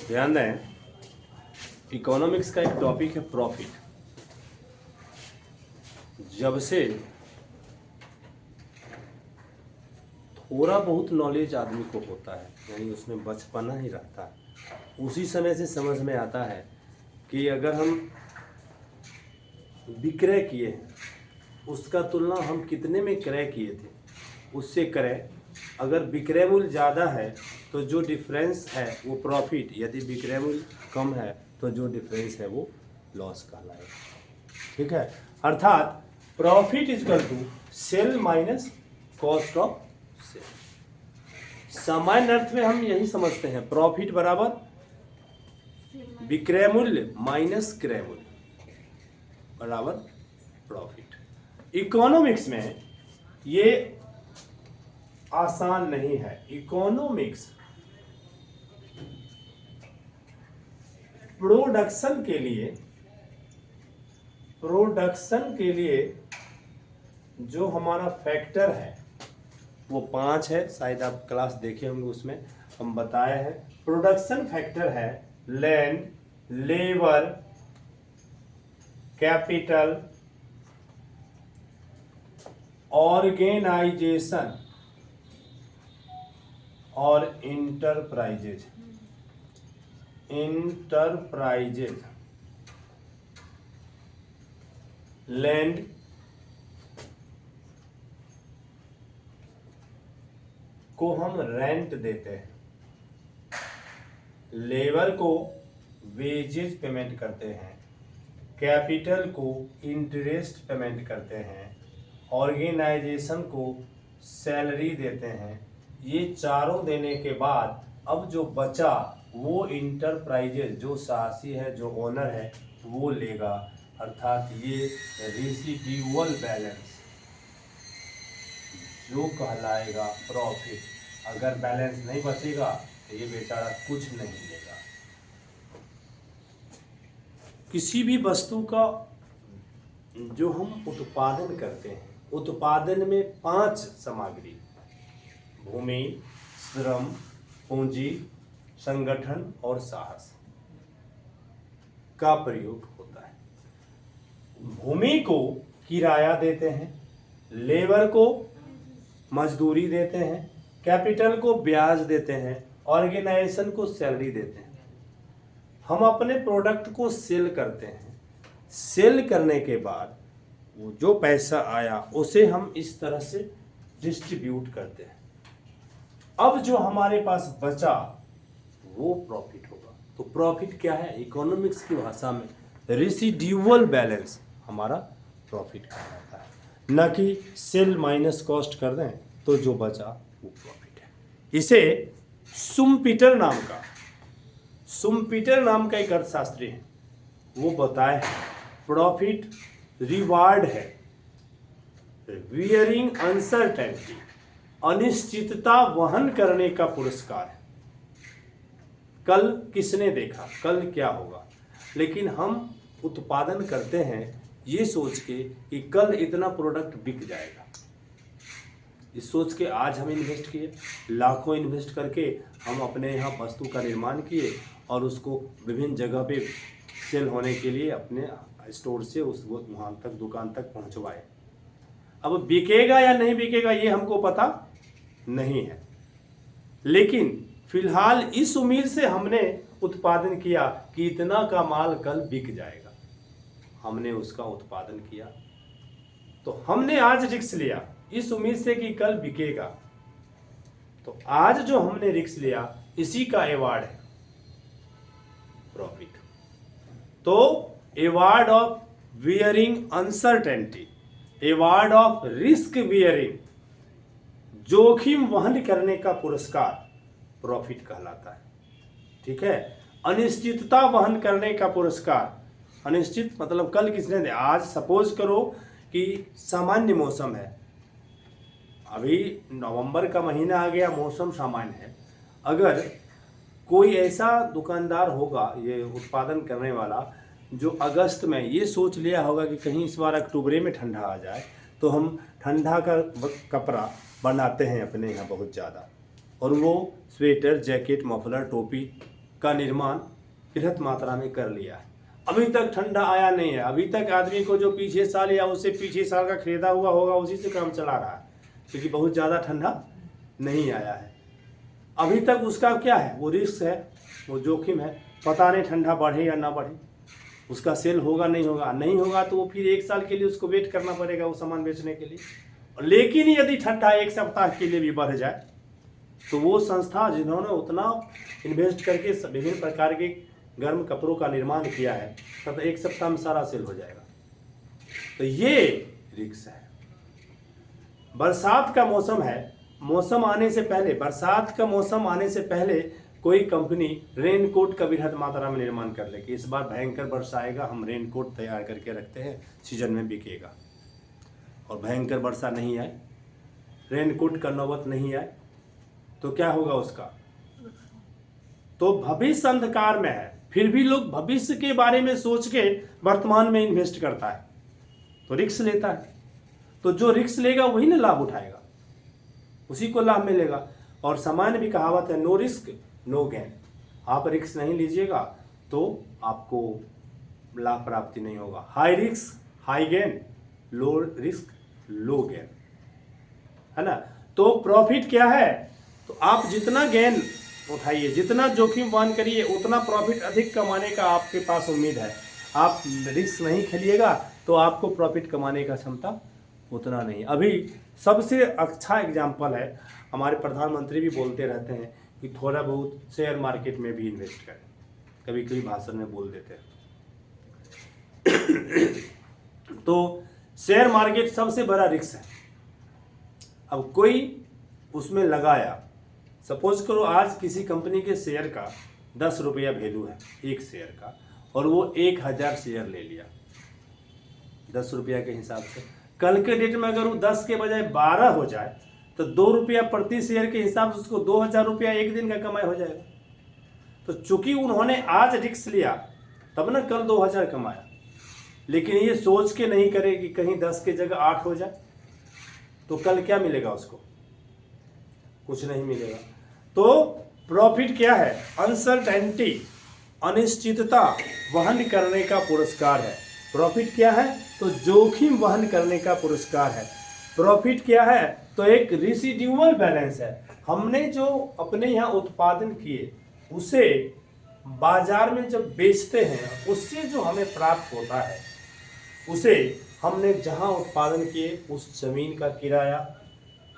ध्यान दें, इकोनॉमिक्स का एक टॉपिक है प्रॉफिट। जब से थोड़ा बहुत नॉलेज आदमी को होता है, यानी उसमें बचपना ही रहता है, उसी समय से समझ में आता है कि अगर हम विक्रय किए हैं, उसका तुलना हम कितने में क्रय किए थे उससे क्रय, अगर विक्रय मूल्य ज़्यादा है तो जो डिफरेंस है वो प्रॉफिट, यदि विक्रय मूल्य कम है तो जो डिफरेंस है वो लॉस कहलाएगा। ठीक है, अर्थात profit is equal to sale minus cost of sale. सामान्य अर्थ में हम यही समझते हैं, प्रॉफिट बराबर विक्रय मूल्य माइनस क्रय मूल्य बराबर प्रॉफिट। इकोनॉमिक्स में ये आसान नहीं है। इकोनॉमिक्स प्रोडक्शन के लिए जो हमारा फैक्टर है वो 5 है, शायद आप क्लास देखे होंगे, उसमें हम बताए हैं। प्रोडक्शन फैक्टर है लैंड, लेबर, कैपिटल, ऑर्गेनाइजेशन और इंटरप्राइजेज। लैंड को हम रेंट देते हैं, लेबर को वेजेज पेमेंट करते हैं, कैपिटल को इंटरेस्ट पेमेंट करते हैं, ऑर्गेनाइजेशन को सैलरी देते हैं। ये चारों देने के बाद अब जो बचा वो इंटरप्राइजेज, जो साहसी है, जो ओनर है, वो लेगा। अर्थात ये रेसिड्यूअल बैलेंस जो कहलाएगा प्रॉफिट। अगर बैलेंस नहीं बचेगा तो ये बेचारा कुछ नहीं लेगा। किसी भी वस्तु का जो हम उत्पादन करते हैं, उत्पादन में 5 सामग्री, भूमि, श्रम, पूंजी, संगठन और साहस का प्रयोग होता है। भूमि को किराया देते हैं, लेबर को मजदूरी देते हैं, कैपिटल को ब्याज देते हैं, ऑर्गेनाइजेशन को सैलरी देते हैं। हम अपने प्रोडक्ट को सेल करते हैं, सेल करने के बाद वो जो पैसा आया उसे हम इस तरह से डिस्ट्रीब्यूट करते हैं। अब जो हमारे पास बचा वो प्रॉफिट होगा। तो प्रॉफिट क्या है? इकोनॉमिक्स की भाषा में रेसिड्यूअल बैलेंस हमारा प्रॉफिट कहलाता है, न कि सेल माइनस कॉस्ट कर दें तो जो बचा वो प्रॉफिट है। इसे शुम्पीटर नाम का एक अर्थशास्त्री है, वो बताए प्रॉफिट रिवार्ड है वियरिंग अनसर्टेनिटी, अनिश्चितता वहन करने का पुरस्कार है। कल किसने देखा, कल क्या होगा, लेकिन हम उत्पादन करते हैं ये सोच के कि कल इतना प्रोडक्ट बिक जाएगा। इस सोच के आज हम इन्वेस्ट किए, लाखों इन्वेस्ट करके हम अपने यहाँ वस्तु का निर्माण किए और उसको विभिन्न जगह पे सेल होने के लिए अपने स्टोर से उस वहाँ तक, दुकान तक पहुँचवाए। अब बिकेगा या नहीं बिकेगा ये हमको पता नहीं है, लेकिन फिलहाल इस उम्मीद से हमने उत्पादन किया कि इतना का माल कल बिक जाएगा। हमने उसका उत्पादन किया तो हमने आज रिस्क लिया इस उम्मीद से कि कल बिकेगा। तो आज जो हमने रिस्क लिया इसी का अवार्ड है प्रॉफिट। तो award of wearing uncertainty, award of risk wearing, जोखिम वहन करने का पुरस्कार प्रॉफिट कहलाता है। ठीक है, अनिश्चितता वहन करने का पुरस्कार, अनिश्चित मतलब कल किसने दे, आज सपोज करो कि सामान्य मौसम है, अभी नवंबर का महीना आ गया, मौसम सामान्य है। अगर कोई ऐसा दुकानदार होगा ये उत्पादन करने वाला जो अगस्त में ये सोच लिया होगा कि कहीं इस बार अक्टूबर में ठंडा आ जाए तो हम ठंडा का कपड़ा बनाते हैं अपने यहाँ बहुत ज़्यादा, और वो स्वेटर, जैकेट, मफलर, टोपी का निर्माण बृहत मात्रा में कर लिया है। अभी तक ठंडा आया नहीं है, अभी तक आदमी को जो पिछले साल या उससे पिछले साल का खरीदा हुआ होगा उसी से काम चला रहा है, क्योंकि बहुत ज़्यादा ठंडा नहीं आया है अभी तक। उसका क्या है, वो रिस्क है, वो जोखिम है, पता नहीं ठंडा बढ़े या ना बढ़े, उसका सेल होगा नहीं होगा, नहीं होगा तो वो फिर एक साल के लिए उसको वेट करना पड़ेगा वो सामान बेचने के लिए। लेकिन यदि ठंडा एक सप्ताह के लिए भी बढ़ जाए तो वो संस्था जिन्होंने उतना इन्वेस्ट करके विभिन्न प्रकार के गर्म कपड़ों का निर्माण किया है, तब एक सप्ताह में सारा सेल हो जाएगा। तो ये रिस्क है। बरसात का मौसम है, मौसम आने से पहले, बरसात का मौसम आने से पहले कोई कंपनी रेनकोट का बृहद मात्रा में निर्माण कर ले कि इस बार भयंकर वर्षा आएगा, हम रेनकोट तैयार करके रखते हैं, सीजन में बिकेगा। और भयंकर वर्षा नहीं आए, रेनकोट का नौबत नहीं आए, तो क्या होगा उसका? तो भविष्य अंधकार में है, फिर भी लोग भविष्य के बारे में सोच के वर्तमान में इन्वेस्ट करता है, तो रिस्क लेता है। तो जो रिस्क लेगा वही ना लाभ उठाएगा, उसी को लाभ मिलेगा। और सामान्य भी कहावत है, नो रिस्क नो गेन। आप रिस्क नहीं लीजिएगा तो आपको लाभ प्राप्ति नहीं होगा। High risk high gain, low risk low gain, है ना। तो प्रॉफिट क्या है? तो आप जितना गेन उठाइए, जितना जोखिम वहन करिए, उतना प्रॉफिट अधिक कमाने का आपके पास उम्मीद है। आप रिस्क नहीं खेलिएगा तो आपको प्रॉफिट कमाने का क्षमता उतना नहीं। अभी सबसे अच्छा एग्जाम्पल है, हमारे प्रधानमंत्री भी बोलते रहते हैं कि थोड़ा बहुत शेयर मार्केट में भी इन्वेस्ट करें, कभी कभी भाषण में बोल देते हैं। तो शेयर मार्केट सबसे बड़ा रिस्क है। अब कोई उसमें लगाया, सपोज करो आज किसी कंपनी के शेयर का 10 रुपया वैल्यू है एक शेयर का, और वो 1000 शेयर ले लिया 10 रुपया के हिसाब से। कल के डेट में अगर वो 10 के बजाय 12 हो जाए तो 2 रुपया प्रति शेयर के हिसाब से उसको 2000 रुपया एक दिन का कमाई हो जाएगा। तो चूंकि उन्होंने आज रिस्क लिया तब ना कल 2000 कमाया, लेकिन ये सोच के नहीं करे कि कहीं 10 के जगह 8 हो जाए तो कल क्या मिलेगा उसको? कुछ नहीं मिलेगा। तो प्रॉफिट क्या है? अनसर्टेनिटी, अनिश्चितता वहन करने का पुरस्कार है। प्रॉफिट क्या है? तो जोखिम वहन करने का पुरस्कार है। प्रॉफिट क्या है? तो एक रेसिड्यूअल बैलेंस है। हमने जो अपने यहाँ उत्पादन किए उसे बाजार में जब बेचते हैं, उससे जो हमें प्राप्त होता है उसे हमने जहाँ उत्पादन किए उस जमीन का किराया,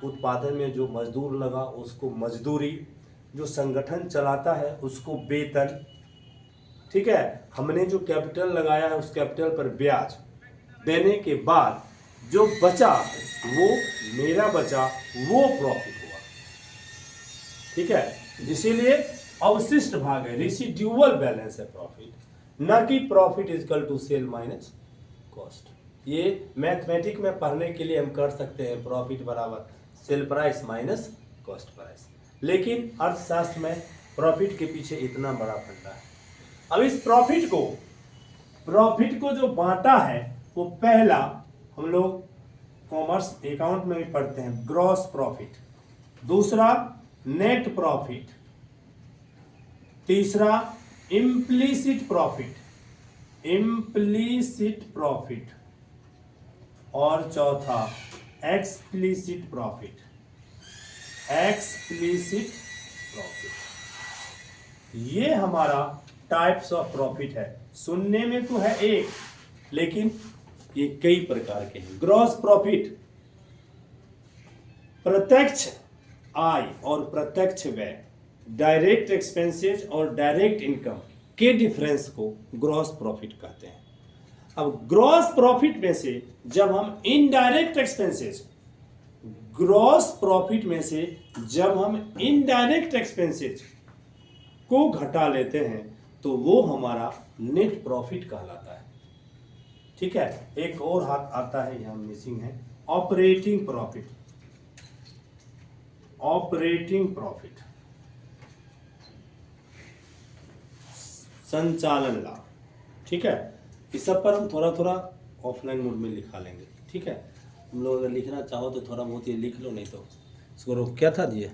उत्पादन में जो मजदूर लगा उसको मजदूरी, जो संगठन चलाता है उसको वेतन, ठीक है, हमने जो कैपिटल लगाया है उस कैपिटल पर ब्याज देने के बाद जो बचा वो मेरा बचा, वो प्रॉफिट हुआ, ठीक है। इसीलिए अवशिष्ट भाग है, रेसिड्यूअल बैलेंस है प्रॉफिट, न कि profit is equal to sale minus cost. ये मैथमेटिक में पढ़ने के लिए हम कर सकते हैं, प्रॉफिट बराबर sale price minus cost price, लेकिन अर्थशास्त्र में प्रॉफिट के पीछे इतना बड़ा फंडा है। अब इस प्रॉफिट को जो बांटा है वो पहला हम लोग कॉमर्स अकाउंट में भी पढ़ते हैं, ग्रॉस प्रॉफिट, दूसरा नेट प्रॉफिट, तीसरा इम्प्लीसिट प्रॉफिट, और चौथा एक्सप्लिसिट प्रॉफिट। ये हमारा टाइप्स ऑफ प्रॉफिट है। सुनने में तो है एक, लेकिन ये कई प्रकार के हैं। ग्रॉस प्रॉफिट प्रत्यक्ष आय और प्रत्यक्ष व्यय, डायरेक्ट एक्सपेंसेस और डायरेक्ट इनकम के डिफरेंस को ग्रॉस प्रॉफिट कहते हैं। अब ग्रॉस प्रॉफिट में से जब हम इनडायरेक्ट एक्सपेंसेस, ग्रॉस प्रॉफिट में से जब हम इनडायरेक्ट एक्सपेंसेस को घटा लेते हैं तो वो हमारा नेट प्रॉफिट कहलाता है, ठीक है। एक और हाथ आता है, यहां मिसिंग है, ऑपरेटिंग प्रॉफिट, संचालन लाभ, ठीक है। इस सब पर हम थोड़ा थोड़ा ऑफलाइन मोड में लिखा लेंगे, ठीक है। तुम लोग अगर लिखना चाहो तो थोड़ा बहुत ये लिख लो, नहीं तो इसको रोक क्या था दिए।